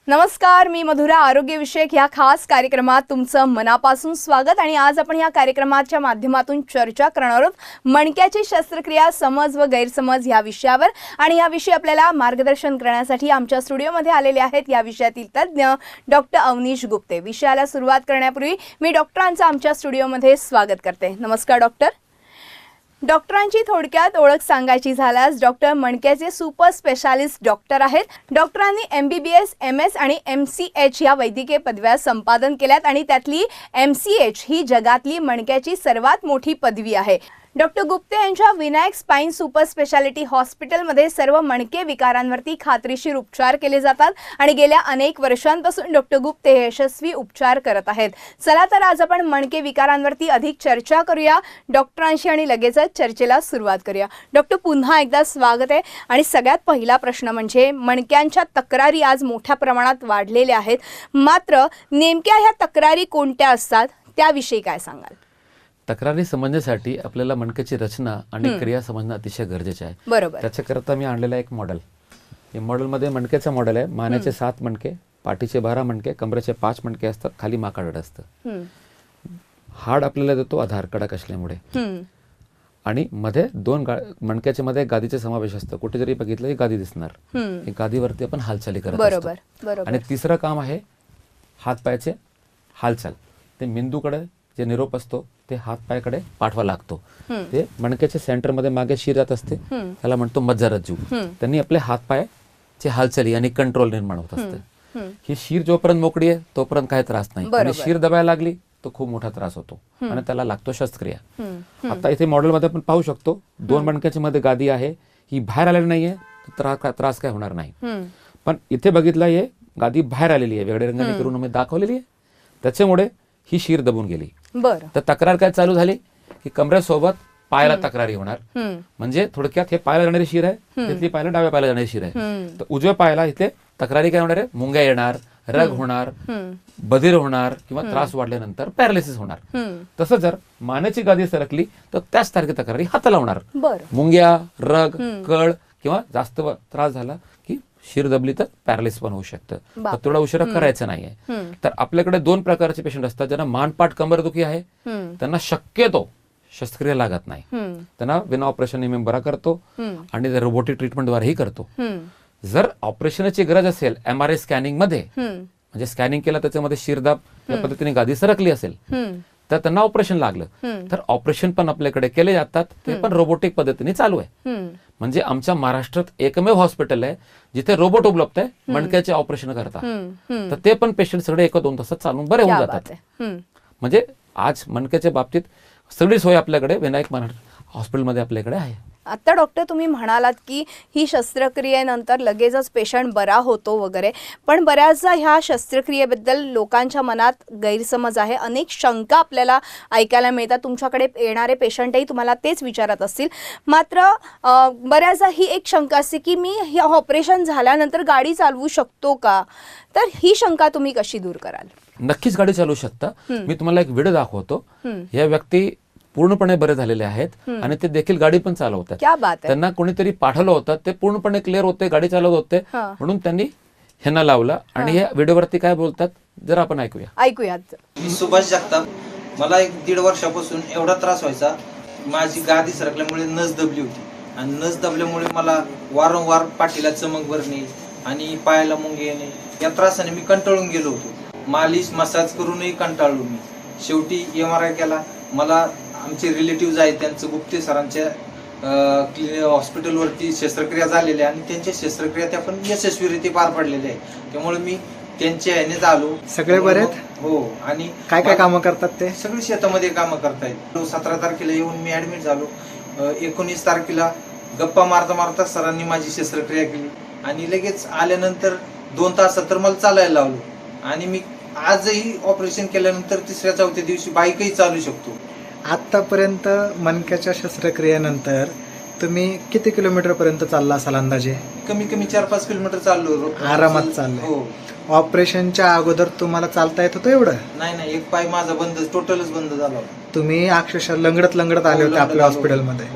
नमस्कार, मी मधुरा. आरोग्यविषयक या खास कार्यक्रमात तुमचं मनापासून स्वागत. आणि आज आपण या कार्यक्रमाच्या माध्यमातून चर्चा करणार आहोत मणक्याची शस्त्रक्रिया, समज व गैरसमज या विषयावर. आणि याविषयी आपल्याला मार्गदर्शन करण्यासाठी आमच्या स्टुडिओमध्ये आलेले आहेत या विषयातील तज्ज्ञ डॉक्टर अवनीश गुप्ते. विषयाला सुरुवात करण्यापूर्वी मी डॉक्टरांचं आमच्या स्टुडिओमध्ये स्वागत करते. नमस्कार डॉक्टर. डॉक्टरांची थोडक्यात ओळख सांगायची झाल्यास डॉक्टर मणक्याचे सुपर स्पेशालिस्ट डॉक्टर आहेत. डॉक्टरांनी MBBS, MS आणि MCH या वैद्यकीय पदव्या संपादन केल्यात आणि त्यातली MCH ही जगातली मणक्याची सर्वात मोठी पदवी आहे. डॉक्टर गुप्ते यांच्या विनायक स्पाइन सुपर स्पेशालिटी हॉस्पिटलमध्ये सर्व मणके विकारांवरती खात्रीशीर उपचार केले जातात आणि गेल्या अनेक वर्षांपासून डॉक्टर गुप्ते हे यशस्वी उपचार करत आहेत. चला तर आज आपण मणके विकारांवरती अधिक चर्चा करूया डॉक्टरांशी आणि लगेचच चर्चेला सुरुवात करूया. डॉक्टर, पुन्हा एकदा स्वागत आहे. आणि सगळ्यात पहिला प्रश्न म्हणजे मणक्यांच्या तक्रारी आज मोठ्या प्रमाणात वाढलेल्या आहेत, मात्र नेमक्या ह्या तक्रारी कोणत्या असतात त्याविषयी काय सांगाल? तक्रारी समजण्यासाठी आपल्याला मणक्याची रचना आणि क्रिया समजणं अतिशय गरजेचे आहे. बरोबर. त्याच्याकरता मी आणलेला एक मॉडेल. हे मॉडेलमध्ये मणक्याचं मॉडेल आहे. मानेचे 7 मणके, पाठीचे 12 मणके, कमरेचे 5 मणके असतात, खाली माकाड असतं. हाड आपल्याला देतो आधार कडक असल्यामुळे. आणि मध्ये 2 मणक्याच्या मध्ये गादीचे समावेश असतं. कुठे जरी बघितलं की गादी दिसणार. गादीवरती आपण हालचाली करत असतो. आणि तिसरं काम आहे हातपायाचे हालचाल. ते मेंदूकडे जे निरोप असतो ते हातपायाकडे पाठवा लागतो. ते मणक्याच्या सेंटरमध्ये मागे शिर जात असते, त्याला म्हणतो मज्जारज्जू. त्यांनी आपले हातपायाचे हालचाली आणि कंट्रोल निर्माण होत असते. ही शिर जोपर्यंत मोकळी आहे तोपर्यंत काही त्रास नाही, आणि शिर दबायला लागली तो खूप मोठा त्रास होतो आणि त्याला लागतो शस्त्रक्रिया. आता इथे मॉडेल मध्ये आपण पाहू शकतो 2 मणक्याच्या मध्ये गादी आहे. ही बाहेर आलेली नाहीये, त्रास काय होणार नाही. पण इथे बघितलं हे गादी बाहेर आलेली आहे, वेगळ्या रंगाने करून मी दाखवलेली आहे. त्याच्यामुळे ही शिर दबून गेली. तर तक्रार काय चालू झाली की कमरेसोबत पायाला तक्रारी होणार. म्हणजे थोडक्यात हे पायाला जाणारी शिर आहे, तिथली पायाला डाव्या पायाला जाणारी शिर आहे. तर उजव्या पायाला इथे तक्रारी काय होणार आहे, मुंग्या येणार, रग होणार, बधीर होणार किंवा त्रास वाढल्यानंतर पॅरालिसिस होणार. तसं जर मानेची गादी सरकली तर त्याच सारखी तक्रारी हाताला होणार. मुंग्या, रग, कळ किंवा जास्त त्रास झाला की शिर दबली तर पॅरालिसिस पण होऊ शकतं. तर थोडा उशिरा करायचं नाहीये. तर आपल्याकडे 2 प्रकारचे पेशंट असतात. ज्यांना मानपाट कंबरदुखी आहे त्यांना शक्यतो शस्त्रक्रिया लागत नाही, त्यांना विना ऑपरेशन मी बरा करतो आणि रोबोटिक ट्रीटमेंटद्वारेही करतो. जर ऑपरेशनची गरज असेल MRI स्कॅनिंग मध्ये, म्हणजे स्कॅनिंग केलं त्याच्यामध्ये शिरदाब या पद्धतीने गादी सरकली असेल तर त्यांना ऑपरेशन लागलं तर ऑपरेशन पण आपल्याकडे केले जातात. ते पण रोबोटिक पद्धतीने चालू आहे. म्हणजे आमच्या महाराष्ट्रात एकमेव हॉस्पिटल आहे जिथे रोबोट उपलब्ध आहे मणक्याचे ऑपरेशन करता. तर ते पण पेशंट सगळे 1-2 तासात चालून बरे होऊन जातात. म्हणजे आज मणक्याच्या बाबतीत सगळी सोय आपल्याकडे विनायक हॉस्पिटलमध्ये आपल्याकडे आहे. आता डॉक्टर, तुम्ही म्हणालात की ही शस्त्रक्रियेनंतर लगेचच पेशंट बरा होतो वगैरे, पण बऱ्याचदा ह्या शस्त्रक्रियेबद्दल लोकांच्या मनात गैरसमज आहे, अनेक शंका आपल्याला ऐकायला मिळतात. तुमच्याकडे येणारे पेशंटही तुम्हाला तेच विचारत असतील. मात्र बऱ्याचदा ही एक शंका असते की मी हे ऑपरेशन झाल्यानंतर गाडी चालवू शकतो का? तर ही शंका तुम्ही कशी दूर कराल? नक्कीच गाडी चालवू शकता. मी तुम्हाला एक व्हिडिओ दाखवतो. या व्यक्ती पूर्णपणे बरे झालेले आहेत आणि ते देखील गाडी पण चालवतात. त्यांना कोणीतरी पाठवलं होतं, ते पूर्णपणे क्लिअर होते, गाडी चालवत होते, म्हणून त्यांनी ह्यांना लावला. आणि या व्हिडिओवरती काय बोलतात जर आपण ऐकूयात. मी सुभाष जगताप. मला 1-1.5 वर्षापासून एवढा त्रास व्हायचा. माझी गादी सरकल्यामुळे नस दबली होती आणि नस दबल्यामुळे मला वारंवार पाठीला चमक भरणे आणि पायाला मुंगे येणे, या त्रासाने मी कंटाळून गेलो होतो. मालिश मसाज करूनही कंटाळलो मी. शेवटी MRI केला. मला आमचे रिलेटिव्ह आहेत त्यांचं गुप्ते सरांच्या हॉस्पिटलवरती शस्त्रक्रिया झालेल्या आणि त्यांच्या शस्त्रक्रिया त्या पण यशस्वीरित्या पार पडलेल्या आहे. त्यामुळे मी त्यांच्या यानेच आलो. सगळे बरे? हो. आणि काय काय कामं करतात ते? सगळे शेतामध्ये कामं करतायत. 17 तारखेला येऊन मी ऍडमिट झालो. 19 तारखेला गप्पा मारता मारता सरांनी माझी शस्त्रक्रिया केली आणि लगेच आल्यानंतर 2 तासात तर मला चालायला लावलं. आणि मी आजही ऑपरेशन केल्यानंतर 3-4 दिवशी बाईकही चालू शकतो. आतापर्यंत मणक्याच्या शस्त्रक्रियेनंतर तुम्ही किती किलोमीटर पर्यंत चालला असाल अंदाजे? कमी कमी 4-5 किलोमीटर चाललो. आरामात चाललो. हो. ऑपरेशनच्या अगोदर तुम्हाला चालता येत होतं एवढं? नाही, एक पाय माझा बंद, टोटलच बंद झाला. तुम्ही अक्षरशः लंगडत आले होते आपल्या हॉस्पिटलमध्ये.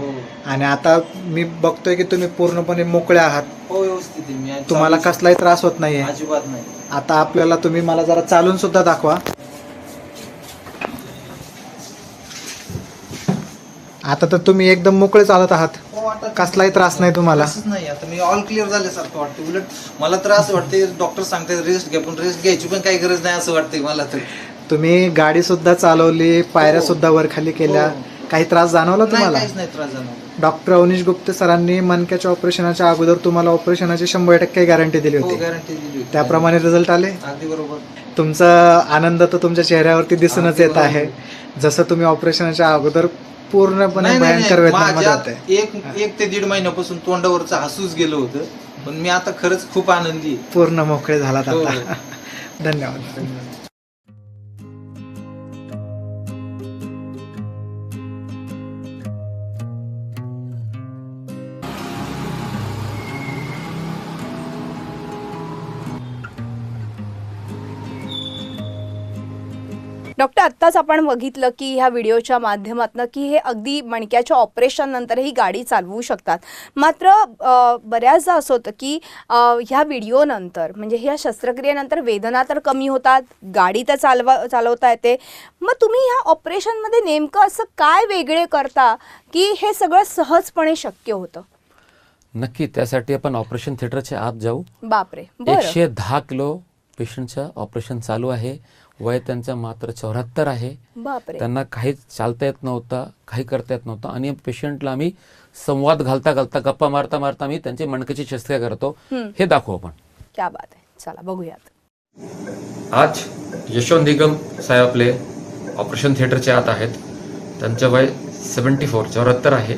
आणि आता मी बघतोय की तुम्ही पूर्णपणे मोकळे आहात. हो, व्यवस्थित आहे मी. नाही. तुम्हाला चालू कसलाही त्रास होत नाहीये. अजिबात नाही. आता आपल्याला तुम्ही मला जरा चालून सुद्धा दाखवा. आता तर तुम्ही एकदम मोकळे चालत आहात. हो, आता कसलाही त्रास नाही तुम्हाला. त्रासच नाही. आता मी ऑल क्लिअर झाल्यासारखं वाटतं. उलट मला त्रास वाटते, डॉक्टर सांगतात रेस्ट घ्या, पण रेस्ट घ्यायची पण काही गरज नाही असं वाटतंय मला तर. तुम्ही गाडी सुद्धा चालवली, पायऱ्या सुद्धा वर खाली केल्या, हो. काही त्रास जाणवला नाही, तुम्हाला? काहीच नाही त्रास जाणवला. डॉक्टर अवनीश गुप्ते सरांनी मणक्याच्या ऑपरेशनाच्या अगोदर तुम्हाला ऑपरेशनाची 100% गॅरंटी दिली हो, होती. गॅरंटी दिली होती. त्याप्रमाणे रिझल्ट आले. अगदी बरोबर. तुमचा आनंद तर तुमच्या चेहऱ्यावरती दिसूनच अगदी येत आहे. जसं तुम्ही ऑपरेशनाच्या अगोदर पूर्णपणे भयंकर वेदनांमध्ये होते. एक ते 1.5 महिन्यापासून तोंडावरचं हसूच गेलं होतं, पण मी आता खरंच खूप आनंदी आहे. पूर्ण मोकळे झालात हो. आता. धन्यवाद. डॉक्टर, आत्ताच आपण बघितलं की ह्या व्हिडिओच्या माध्यमातून की हे अगदी मणक्याच्या ऑपरेशन नंतरही गाडी चालवू शकतात. मात्र बऱ्याचदा असं होतं की ह्या व्हिडिओनंतर म्हणजे ह्या शस्त्रक्रियेनंतर वेदना तर कमी होतात, गाडी तर चालवता येते. मग तुम्ही ह्या ऑपरेशनमध्ये नेमकं असं काय वेगळे करता की हे सगळं सहजपणे शक्य होतं? नक्की त्यासाठी आपण ऑपरेशन थिएटरच्या आत जाऊ. बापरे, बरं. 110 किलो पेशंटचं ऑपरेशन चालू आहे. वय त्यांचं मात्र 74 आहे. बापरे. त्यांना काहीच चालता येत नव्हतं, काही करता येत नव्हतं. आणि पेशंटला आम्ही संवाद घालता घालता, गप्पा मारता मारता आम्ही त्यांची मणक्याची शस्त्रक्रिया करतो. हे दाखवू आपण. क्या बात आहे. चला बघूयात. आज यशवंत निगम साहेब आपले ऑपरेशन थिएटरच्या आत आहेत. त्यांचं वय 74 आहे.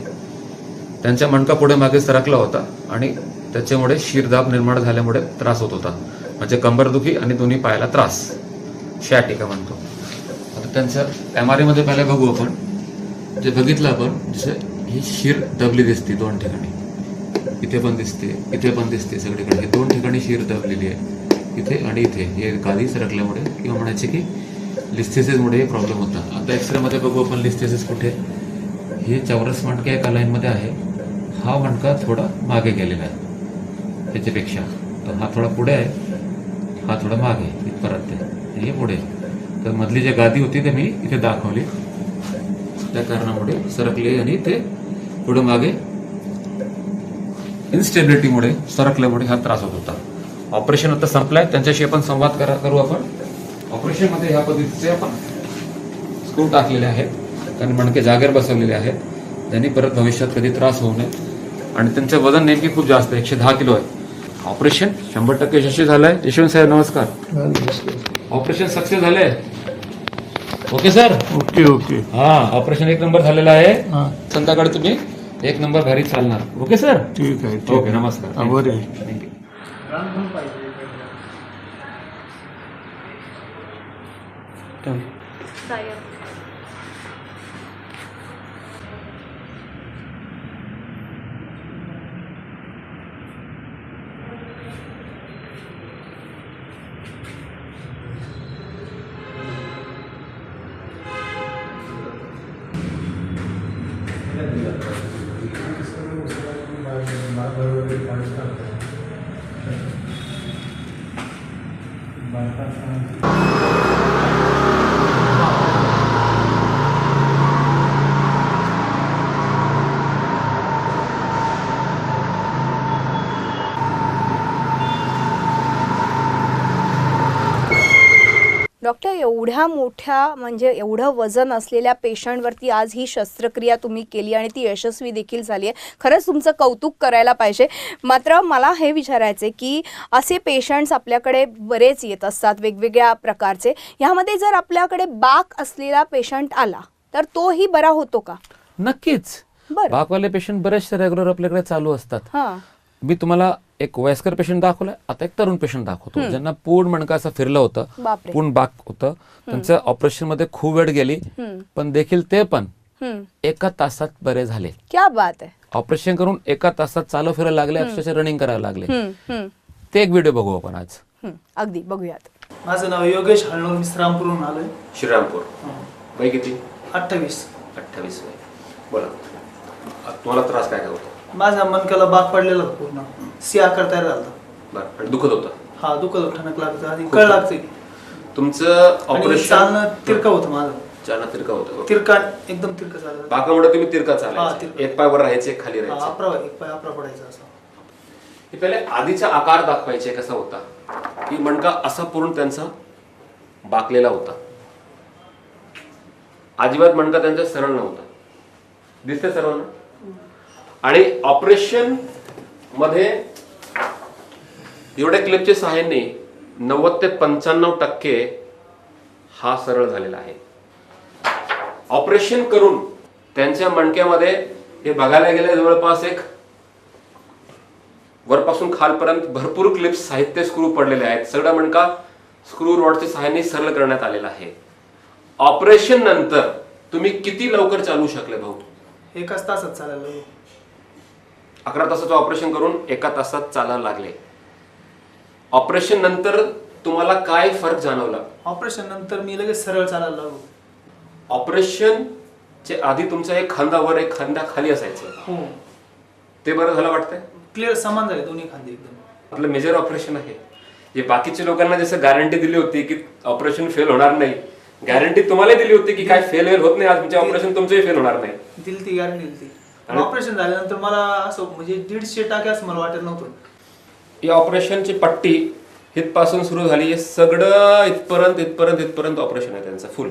त्यांच्या मणका पुढे मागे सरकला होता आणि त्याच्यामुळे शिरदाब निर्माण झाल्यामुळे त्रास होत होता. म्हणजे कंबरदुखी आणि दोन्ही पायाला त्रास, शॅटिका म्हणतो. आता त्यांचं MRI मध्ये पहिला बघू आपण. जे बघितलं आपण, जसं ही शिर दबली दिसते 2 ठिकाणी. इथे पण दिसते, इथे पण दिसते, सगळीकडे हे 2 ठिकाणी शिर दबलेली आहे, इथे आणि इथे. हे गादी सरकल्यामुळे किंवा म्हणायचे की लिस्थेसिसमुळे हे प्रॉब्लेम होता. आता एक्सरे मध्ये बघू आपण लिस्थेसिस कुठे. हे चौरस मणका एका लाईनमध्ये आहे. हा मणका थोडा मागे गेलेला आहे त्याच्यापेक्षा. तर हा थोडा पुढे आहे, हा थोडा मागे इथपर्यंत आहे, हे पुढे. तर मधली जी गादी होती ते मी इथे दाखवली. त्या कारणामुळे सरकले आणि ते पुढे मागे इन्स्टेबिलिटीमुळे सरकल्यामुळे हा त्रास होत होता. ऑपरेशन आता संपलाय. त्यांच्याशी आपण संवाद करू आपण. ऑपरेशन मध्ये ह्या पद्धतीचे आपण स्क्रू टाकलेले आहेत, कारण मणके जागेवर बसवलेले आहेत, त्यांनी परत भविष्यात कधी त्रास होऊ नये. आणि त्यांचं वजन नेमकी खूप जास्त आहे, 110 किलो आहे. ऑपरेशन 100% यशस्वी झालंय. यशवंत साहेब नमस्कार. ऑपरेशन सक्सेस झालंय. Okay sir. Okay okay. हा, ऑपरेशन 1 नंबर झालेलं आहे. संध्याकाळी तुम्ही 1 नंबर घरी चालणार. Okay sir. ठीक आहे. ओके, नमस्कार. आभारी आहे. थँक्यू. डॉक्टर, एवढ्या मोठ्या म्हणजे एवढं वजन असलेल्या पेशंटवरती आज ही शस्त्रक्रिया तुम्ही केली आणि ती यशस्वी देखील झाली आहे. खरंच तुमचं कौतुक करायला पाहिजे. मात्र मला हे विचारायचं आहे की असे पेशंट्स आपल्याकडे बरेच येत असतात वेगवेगळ्या प्रकारचे. ह्यामध्ये जर आपल्याकडे बाक असलेला पेशंट आला तर तोही बरा होतो का? नक्कीच. बरं. बाकवाले पेशंट बरेचसे रेग्युलर आपल्याकडे चालू असतात. हां. मी तुम्हाला एक वयस्कर पेशंट दाखवलाय, आता एक तरुण पेशंट दाखवतो, ज्यांना पूर्ण मणका असं फिरलं होतं, बापरे. पूर्ण बाक होतं. त्यांचं ऑपरेशन मध्ये खूप वेळ गेली, पण देखील ते पण 1 तासात बरे झाले. क्या बात आहे. ऑपरेशन करून 1 तासात चालू फिरायला लागले, अक्षरशः रनिंग करायला लागले. ते एक व्हिडिओ बघू आपण आज. अगदी बघूयात. माझं नाव योगेश हळणूर, मी श्रीरामपूरहून आलोय. श्रीरामपूर. वय किती? 28. 28 वय. बोला, तुम्हाला त्रास काय होतो? माझ्या मनक्याला बाग पडलेला होता, पूर्ण सी आकार तयार झाला. बरं आणि दुखत होतं. हा दुखत ठणक लागतं आणि कळ लागते तुमचं आणि ऑपरेशन चालणं तिरका होतं माझं. चालना तिरका होतं. तिरका एकदम तिरका चालत. बाकामुळे तुम्ही तिरका हा, चालायचे, तिरका. एक पाय वर राहायचे, खाली हा, राहायचे. एक पाय अपरा पडायचा असा. हे पहिले आधीचा आकार दाखवायचे कसा होता की मणका असा पूर्ण त्यांचा बाकलेला होता. अजिबात मणका त्यांचा सरळ नव्हता. दिसते सर्वांना. आणि ऑपरेशन मध्ये एवढ्या क्लिपच्या सहाय्याने 90 ते 95% हा सरळ झालेला आहे. ऑपरेशन करून त्यांच्या मणक्यामध्ये हे बघायला गेले जवळपास एक वरपासून खालपर्यंत भरपूर क्लिप्स साहित्य स्क्रू पडलेले आहेत. सगळा मणका स्क्रू रॉडच्या सहाय्याने सरळ करण्यात आलेला आहे. ऑपरेशन नंतर तुम्ही किती लवकर चालू शकले भाऊ? 1 तासात चालायला लागलो. 11 तासाचं ऑपरेशन करून 1 तासात चालायला लागले. ऑपरेशन नंतर तुम्हाला काय फरक जाणवला? ऑपरेशन नंतर मी लगेच सरळ चालायला लागलो. ऑपरेशन चे आधी तुमचा एक खांदा वर एक खांदा खाली असायचं, हो ते बरं झालं वाटतंय? क्लिअर समान झाले दोन्ही खांदे एकदम. आपलं मेजर ऑपरेशन आहे. जे बाकीच्या लोकांना जसं गॅरंटी दिली होती की ऑपरेशन फेल होणार नाही, गॅरंटी तुम्हाला दिली होती की काय फेल होत नाही, आज तुमचे ऑपरेशन तुमचंही फेल होणार नाही. दिली ती गॅरंटी दिली ती. ऑपरेशन झाल्यानंतर मला असं म्हणजे 150 टाके असं मला वाटत नव्हतं. या ऑपरेशनची पट्टी इथपासून सुरू झाली, हे सगळं इथपर्यंत ऑपरेशन आहे त्यांचं फुल.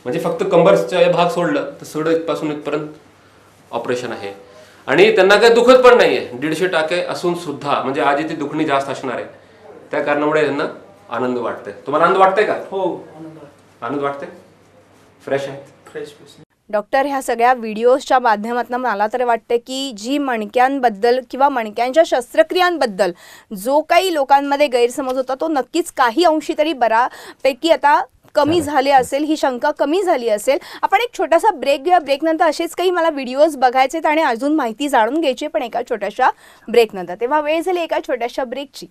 म्हणजे फक्त कंबरचा हे भाग सोडलं तर सगळं इथपासून इथपर्यंत ऑपरेशन आहे. आणि त्यांना काही दुखत पण नाहीये. 150 टाके असून सुद्धा, म्हणजे आधी ती दुखणी जास्त असणार आहे, त्या कारणामुळे त्यांना आनंद वाटतंय. तुम्हाला आनंद वाटतंय का? हो आनंद वाटतंय? फ्रेश आहे? फ्रेश. डॉक्टर, ह्या सगळ्या व्हिडिओजच्या माध्यमातून मला तर वाटतं की जी मणक्यांबद्दल किंवा मणक्यांच्या शस्त्रक्रियांबद्दल जो काही लोकांमध्ये गैरसमज होता तो नक्कीच काही अंशी तरी बऱ्यापैकी आता कमी झाले असेल, ही शंका कमी झाली असेल. आपण एक छोटासा ब्रेक घेऊया. ब्रेकनंतर असेच काही मला व्हिडिओज बघायचे आणि अजून माहिती जाणून घ्यायची, पण एका छोट्याशा ब्रेकनंतर. तेव्हा वेळ झाली एका छोट्याशा ब्रेकची.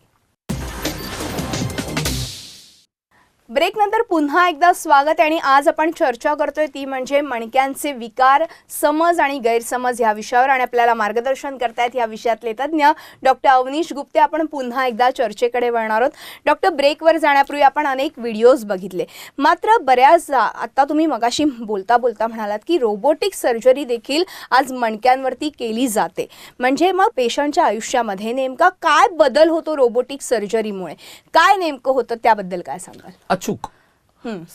ब्रेकनंतर पुन्हा एकदा स्वागत आहे आणि आज आपण चर्चा करतोय ती म्हणजे मणक्यांचे विकार, समज आणि गैरसमज या विषयावर. आणि आपल्याला मार्गदर्शन करतायत या विषयातले तज्ज्ञ डॉक्टर अवनीश गुप्ते. आपण पुन्हा एकदा चर्चेकडे वळणार आहोत. डॉक्टर, ब्रेकवर जाण्यापूर्वी आपण अनेक व्हिडिओज बघितले, मात्र बऱ्याचदा आता तुम्ही मगाशी बोलता बोलता म्हणालात की रोबोटिक सर्जरी देखील आज मणक्यांवरती केली जाते. म्हणजे मग पेशंटच्या आयुष्यामध्ये नेमका काय बदल होतो रोबोटिक सर्जरीमुळे? काय नेमकं होतं त्याबद्दल काय सांगाल? अचूक.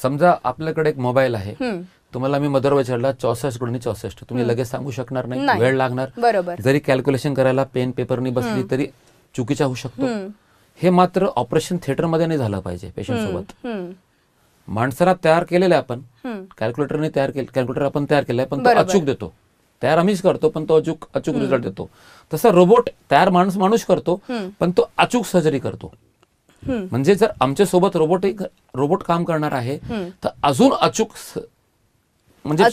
समजा आपल्याकडे एक मोबाईल आहे, तुम्हाला मी मदर विचारला 64x64, तुम्ही लगेच सांगू शकणार नाही, वेळ लागणार. बरोबर. जरी कॅल्क्युलेशन करायला पेन पेपरनी बसली तरी चुकीचा होऊ शकतो. हे मात्र ऑपरेशन थिएटर मध्ये नाही झालं पाहिजे. पेशंट सोबत माणसाला तयार केलेलं आहे आपण, कॅल्क्युलेटरने तयार केलं, कॅल्क्युलेटर आपण तयार केलंय, पण तो अचूक देतो. तयार आम्हीच करतो पण तो अचूक रिझल्ट देतो. तसा रोबोट तयार माणूस करतो पण तो अचूक सर्जरी करतो. म्हणजे जर आमच्या सोबत रोबोट काम करणार आहे तर अजून अचूक म्हणजे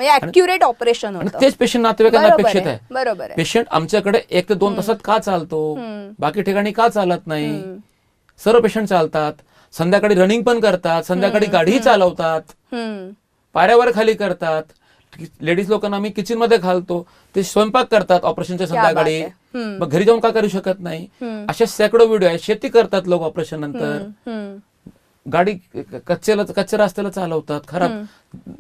ॲक्युरेट ऑपरेशन होतं. तेच पेशंट नातेवाईकांना अपेक्षित आहे. बरोबर आहे. पेशंट आमच्याकडे 1 ते 2 तासात का चालतो, बाकी ठिकाणी का चालत नाही? सर्व पेशंट चालतात, संध्याकाळी रनिंग पण करतात, संध्याकाळी गाडीही चालवतात, पाऱ्यावर खाली करतात. लेडीज लोकांना आम्ही किचन मध्ये घालतो, ते स्वयंपाक करतात ऑपरेशनच्या संध्याकाळी. मग घरी जाऊन का करू शकत नाही? असे शेकडो व्हिडिओ आहेत. शेती करतात लोक ऑपरेशन नंतर, गाडी कच्च्या रस्त्याला चालवतात, खराब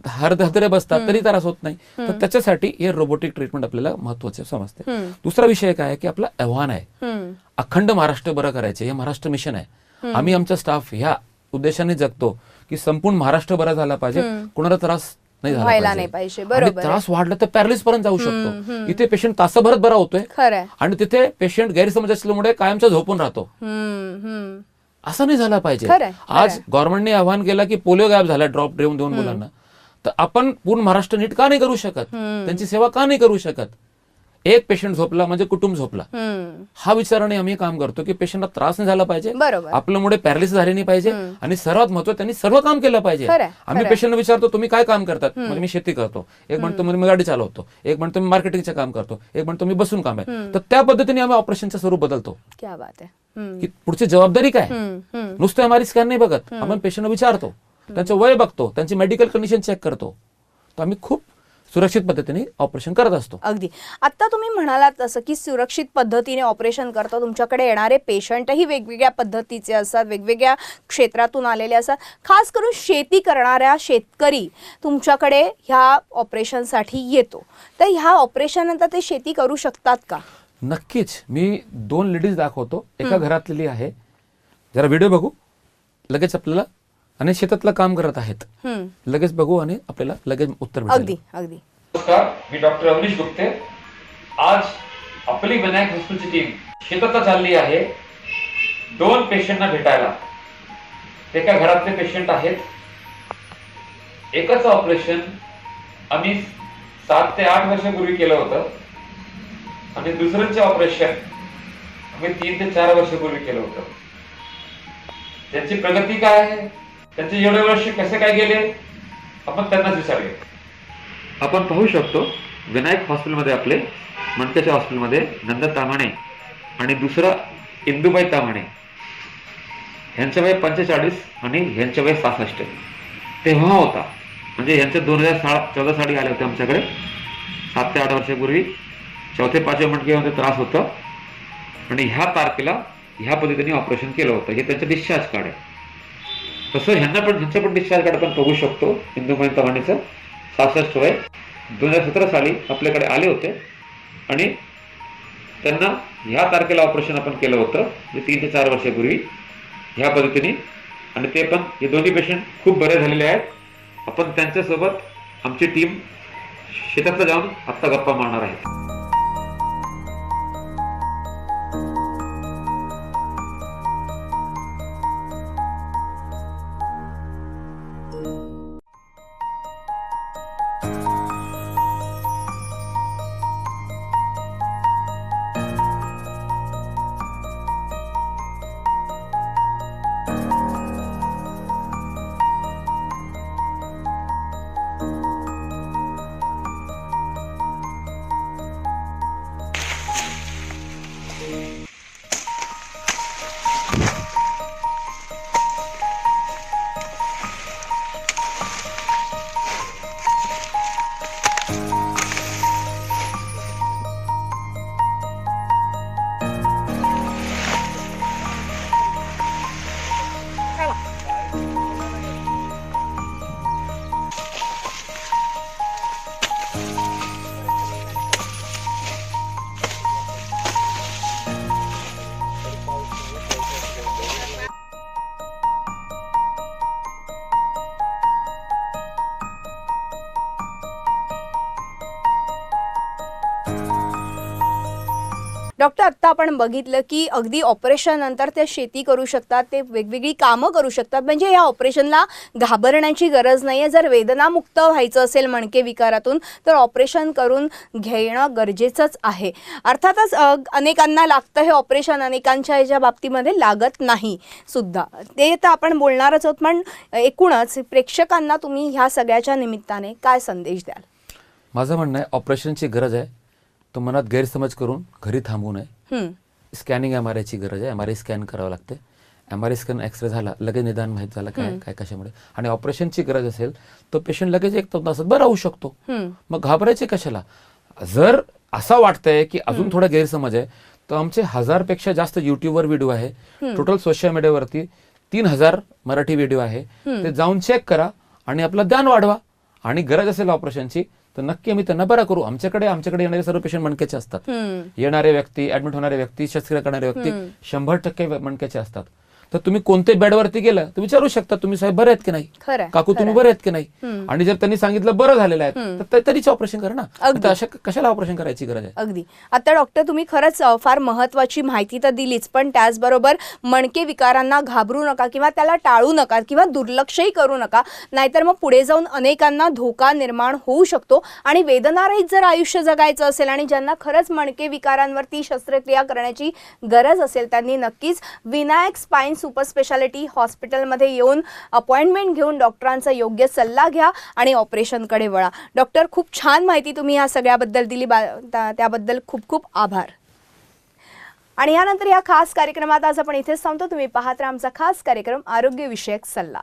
हरदरे बसतात तरी त्रास होत नाही. तर त्याच्यासाठी हे रोबोटिक ट्रीटमेंट आपल्याला महत्वाचे समजते. दुसरा विषय काय आहे की आपला आव्हान आहे अखंड महाराष्ट्र बरं करायचे. हे महाराष्ट्र मिशन आहे. आम्ही आमचा स्टाफ ह्या उद्देशाने जगतो की संपूर्ण महाराष्ट्र बरा झाला पाहिजे, कोणाला त्रास नाही पाहिजे. त्रास वाढला तर पॅरालिस पर्यंत जाऊ शकतो. इथे पेशंट तासाभरात बरा होतोय आणि तिथे पेशंट गैरसमज असल्यामुळे कायमचा झोपून राहतो. असं नाही झालं पाहिजे. आज गव्हर्नमेंटने आवाहन केलं की पोलिओ गायब झाला ड्रॉप देऊन मुलांना, तर आपण पूर्ण महाराष्ट्र नीट का नाही करू शकत? त्यांची सेवा का नाही करू शकत? एक पेशंट झोपला म्हणजे कुटुंब झोपला, हा विचाराने आम्ही काम करतो की पेशंटला त्रास नाही झाला पाहिजे, आपल्यामुळे पॅरालिसिस झाली नाही पाहिजे, आणि सर्वात महत्त्वाचं त्यांनी सर्व काम केलं पाहिजे. आम्ही पेशंटला विचारतो तुम्ही काय काम करतात, म्हणजे मी शेती करतो, एक म्हणतो मी गाडी चालवतो, एक म्हणतो मी मार्केटिंगचं काम करतो, एक म्हणतो मी बसून काम आहे. तर त्या पद्धतीने आम्ही ऑपरेशनचं स्वरूप बदलतो. क्या बात आहे. की पुढची जबाबदारी काय? नुसतं आम्हाला स्कॅन नाही बघत, आपण पेशंटला विचारतो, त्यांचं वय बघतो, त्यांची मेडिकल कंडिशन चेक करतो. तर आम्ही खूप सुरक्षित पद्धतीने ऑपरेशन करत असतो. अगदी. आता तुम्ही म्हणालात तसं की सुरक्षित पद्धतीने ऑपरेशन करतो. तुमच्याकडे येणारे पेशंटही वेगवेगळ्या पद्धतीचे असतात, वेगवेगळ्या क्षेत्रातून आलेले असतात. खास करून शेती करणाऱ्या शेतकरी तुमच्याकडे ह्या ऑपरेशनसाठी येतो, तर ह्या ऑपरेशन नंतर ते शेती करू शकतात का? नक्कीच. मी 2 लेडीज दाखवतो. एका घरातली आहे, जरा व्हिडिओ बघू, लगेच आपल्याला, आणि शेतातलं काम करत आहेत, लगेच बघू आणि आपल्याला लगेच उत्तर भेटेल. अगदी अगदी. नमस्कार, मी डॉक्टर अवनीश गुप्ते. आज आपली विनायक हॉस्पिटलची टीम शेतात चालली आहे 2 पेशंटना भेटायला. एका घरातले पेशंट आहेत. एकाच ऑपरेशन आम्ही 7 ते 8 वर्षापूर्वी केलं होतं आणि दुसऱ्याचे ऑपरेशन आम्ही 3 ते 4 वर्षापूर्वी केलं होतं. त्यांची प्रगती काय आहे, त्यांचे एवढे वर्ष कसे काय गेले, आपण त्यांनाच विचारूया. आपण पाहू शकतो विनायक हॉस्पिटलमध्ये, आपले मणक्याच्या हॉस्पिटलमध्ये नंदा तामाणे आणि दुसरा इंदुबाई तामाणे, ह्यांचं वय 45 आणि ह्यांचं वय 66 तेव्हा होता. म्हणजे ह्यांच्या 2014 साली आले होते आमच्याकडे 7 ते 8 वर्षापूर्वी. 4-5 मणक्यामध्ये त्रास होता आणि ह्या तारखेला ह्या पद्धतीने ऑपरेशन केलं होतं. हे त्यांचं डिस्चार्ज कार्ड आहे. तसं ह्यांचं पण डिस्चार्ज कार्ड आपण बघू शकतो. इंदुबाई तामाणेचं 66 वय, 2017 साली आपल्याकडे आले होते आणि त्यांना ह्या तारखेला ऑपरेशन आपण केलं होतं, जे 3 ते 4 वर्षापूर्वी ह्या पद्धतीने. आणि ते पण, हे दोन्ही पेशंट खूप बरे झालेले आहेत. आपण त्यांच्यासोबत आमची टीम शेतातला जाऊन आत्ता गप्पा मारणार आहे. डॉक्टर, आत्ता आपण बघितलं की अगदी ऑपरेशन नंतर ते शेती करू शकतात, ते वेगवेगळी कामं करू शकतात. म्हणजे या ऑपरेशनला घाबरण्याची गरज नाही आहे. जर वेदनामुक्त व्हायचं असेल मणके विकारातून तर ऑपरेशन करून घेणं गरजेचंच आहे. अर्थातच अनेकांना लागतं हे ऑपरेशन, अनेकांच्या ह्याच्या बाबतीमध्ये लागत नाही सुद्धा, ते तर आपण बोलणारच आहोत. पण एकूणच प्रेक्षकांना तुम्ही ह्या सगळ्याच्या निमित्ताने काय संदेश द्याल? माझं म्हणणं आहे, ऑपरेशनची गरज आहे, तो मनात गैरसमज करून घरी थांबू नये. स्कॅनिंग MRI ची गरज आहे. MRI स्कॅन करावं लागते. MRI स्कॅन, एक्सरे झाला, लगेच निदान माहीत झालं काय काय कशामुळे. आणि ऑपरेशनची गरज असेल तो पेशंट लगेच 1 तासात बरा होऊ शकतो. मग घाबरायचे कशाला? जर असं वाटतंय की अजून थोडा गैरसमज आहे, तर आमचे 1000पेक्षा जास्त युट्यूबवर व्हिडिओ आहे. टोटल सोशल मीडियावरती 3000 मराठी व्हिडिओ आहे. ते जाऊन चेक करा आणि आपलं ज्ञान वाढवा. आणि गरज असेल ऑपरेशनची तर नक्की आम्ही त्यांना बरा करू. आमच्याकडे येणारे सर्व पेशंट मणक्याचे असतात. येणारे व्यक्ती, ऍडमिट होणारे व्यक्ती, शस्त्रक्रिया करणारे व्यक्ती 100% मणक्याचे असतात. तर तुम्ही कोणत्याही बेडवरती गेलं तर विचारू शकता, तुम्ही साहेब बरे आहेत की नाही, काकू तुम्ही बरे आहेत की नाही. आणि जर त्यांनी सांगितलं बरं झालेलं आहे तर तरीच ऑपरेशन करा ना. अशा कशाला ऑपरेशन करायची गरज आहे? अगदी. आता डॉक्टर, तुम्ही खरंच फार महत्वाची माहिती तर दिलीच, पण त्याचबरोबर मणके विकारांना घाबरू नका किंवा त्याला टाळू नका किंवा दुर्लक्षही करू नका, नाहीतर मग पुढे जाऊन अनेकांना धोका निर्माण होऊ शकतो. आणि वेदनारहित जर आयुष्य जगायचं असेल आणि ज्यांना खरंच मणके विकारांवरती शस्त्रक्रिया करण्याची गरज असेल त्यांनी नक्कीच विनायक स्पाइन सुपर स्पेशालिटी हॉस्पिटलमध्ये येऊन अपॉइंटमेंट घेऊन डॉक्टरांचा योग्य सल्ला घ्या आणि ऑपरेशनकडे वळा. डॉक्टर, खूप छान माहिती तुम्ही या सगळ्याबद्दल दिली, त्याबद्दल खूप खूप आभार. आणि यानंतर या खास कार्यक्रमात आज आपण इथेच थांबतो. तुम्ही पाहत राहा आमचा खास कार्यक्रम आरोग्यविषयक सल्ला.